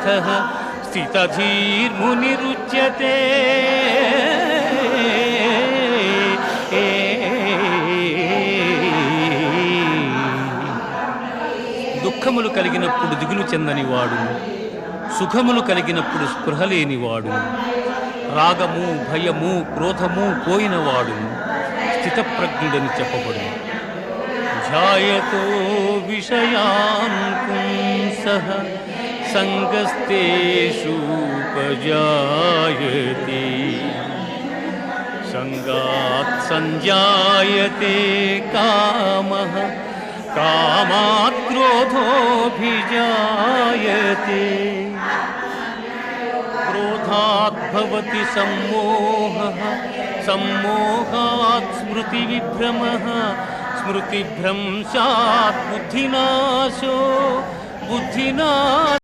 समर्थः स्थितधीर्मुनिरुच्यते। దుఃఖములు కలిగినప్పుడు దిగులు చెందనివాడు, సుఖములు కలిగినప్పుడు స్పృహ లేనివాడు, రాగము భయము క్రోధము పోయినవాడు స్థితప్రజ్ఞుడని చెప్పబడు. ధ్యాయతో విషయాన్ పుంసః సంగస్తేషూపజాయతే సంగాత్ సంజాయతే కామః కామాత్ క్రోధోభిజాయతే క్రోధాత్ భవతి సమ్మోహః సమ్మోహాత్ స్మృతివిభ్రమః స్మృతిభ్రంశాత్ బుద్ధినాశో బుద్ధినా